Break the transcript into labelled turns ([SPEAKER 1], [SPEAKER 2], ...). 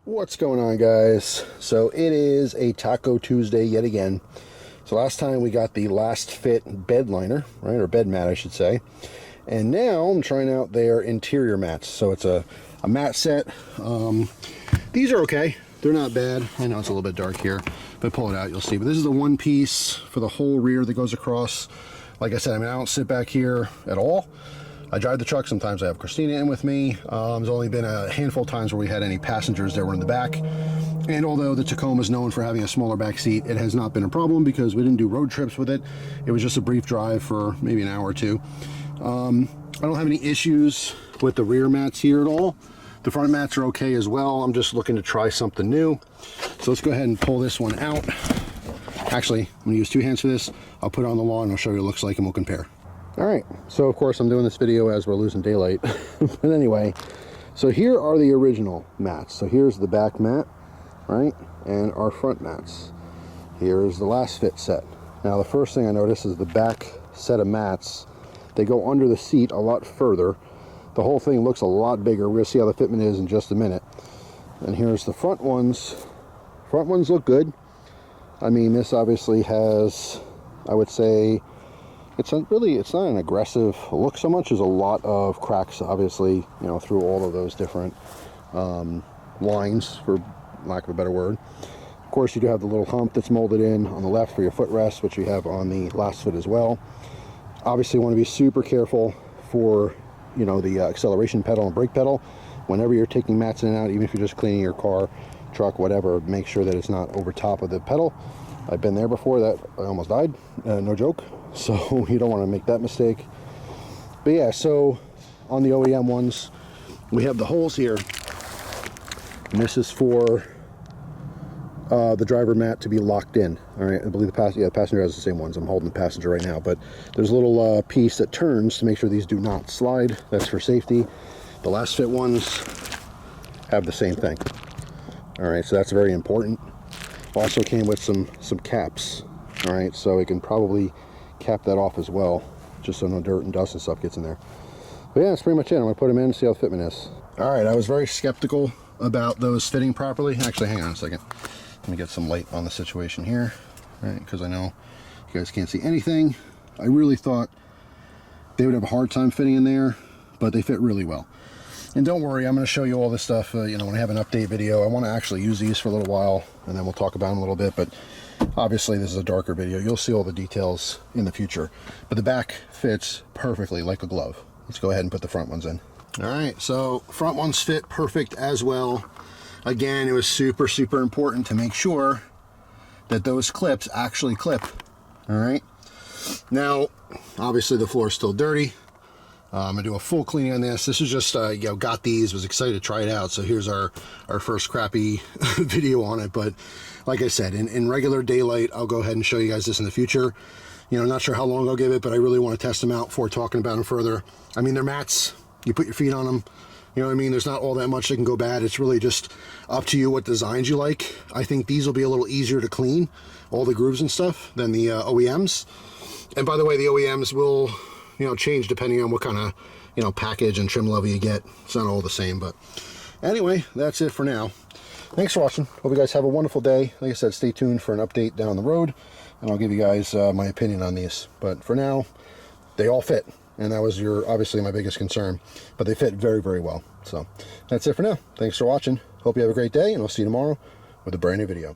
[SPEAKER 1] What's going on, guys? So it is a Taco Tuesday yet again. So last time we got the Lastfit bed liner, right, or bed mat I should say, and now I'm trying out their interior mats. So it's a mat set. These are okay, they're not bad. I know it's a little bit dark here, but pull it out, you'll see. But this is the one piece for the whole rear that goes across. Like I said, I mean, I don't sit back here at all. I drive the truck. Sometimes I have Christina in with me. There's only been a handful of times where we had any passengers that were in the back. And although the Tacoma is known for having a smaller back seat, it has not been a problem because we didn't do road trips with it. It was just a brief drive for maybe an hour or two. I don't have any issues with the rear mats here at all. The front mats are okay as well. I'm just looking to try something new. So let's go ahead and pull this one out. Actually, I'm gonna use two hands for this. I'll put it on the lawn and I'll show you what it looks like and we'll compare. All right, so of course I'm doing this video as we're losing daylight. But anyway, so here are the original mats. So here's the back mat, right? And our front mats. Here's the Lastfit set. Now the first thing I notice is the back set of mats, they go under the seat a lot further. The whole thing looks a lot bigger. We're gonna see how the fitment is in just a minute. And here's the front ones. Front ones look good. I mean, this obviously has, I would say, it's not an aggressive look so much as a lot of cracks, obviously, you know, through all of those different lines, for lack of a better word. Of course, you do have the little hump that's molded in on the left for your footrest, which you have on the Lastfit as well. Obviously, you want to be super careful for, you know, the acceleration pedal and brake pedal. Whenever you're taking mats in and out, even if you're just cleaning your car, truck, whatever, make sure that it's not over top of the pedal. I've been there before, that I almost died, no joke. So you don't want to make that mistake. But yeah, so on the OEM ones, we have the holes here. And this is for the driver mat to be locked in. All right, I believe the passenger has the same ones. I'm holding the passenger right now, but there's a little piece that turns to make sure these do not slide. That's for safety. The Lastfit ones have the same thing. All right, so that's very important. Also came with some caps. All right, so it can probably cap that off as well, just so no dirt and dust and stuff gets in there. But yeah, that's pretty much it. I'm gonna put them in and see how the fitment is. All right, I was very skeptical about those fitting properly. Actually, hang on a second. Let me get some light on the situation here, right? Because I know you guys can't see anything. I really thought they would have a hard time fitting in there, but they fit really well. And don't worry, I'm going to show you all this stuff, you know, when I have an update video. I want to actually use these for a little while, and then we'll talk about them a little bit, but obviously this is a darker video. You'll see all the details in the future. But the back fits perfectly like a glove. Let's go ahead and put the front ones in. All right, so front ones fit perfect as well. Again, it was super, super important to make sure that those clips actually clip. All right. Now, obviously the floor is still dirty. I'm gonna do a full cleaning on this. This is just, you know, got these, was excited to try it out. So here's our first crappy video on it. But like I said, in regular daylight, I'll go ahead and show you guys this in the future. You know, not sure how long I'll give it, but I really want to test them out before talking about them further. I mean, they're mats. You put your feet on them. You know what I mean? There's not all that much that can go bad. It's really just up to you what designs you like. I think these will be a little easier to clean, all the grooves and stuff, than the OEMs. And by the way, the OEMs will, you know, change depending on what kind of, you know, package and trim level you get. It's not all the same, but anyway, that's it for now. Thanks for watching. Hope you guys have a wonderful day. Like I said, stay tuned for an update down the road, and I'll give you guys my opinion on these. But for now, they all fit, and that was obviously my biggest concern, but they fit very, very well. So that's it for now. Thanks for watching. Hope you have a great day, and I'll see you tomorrow with a brand new video.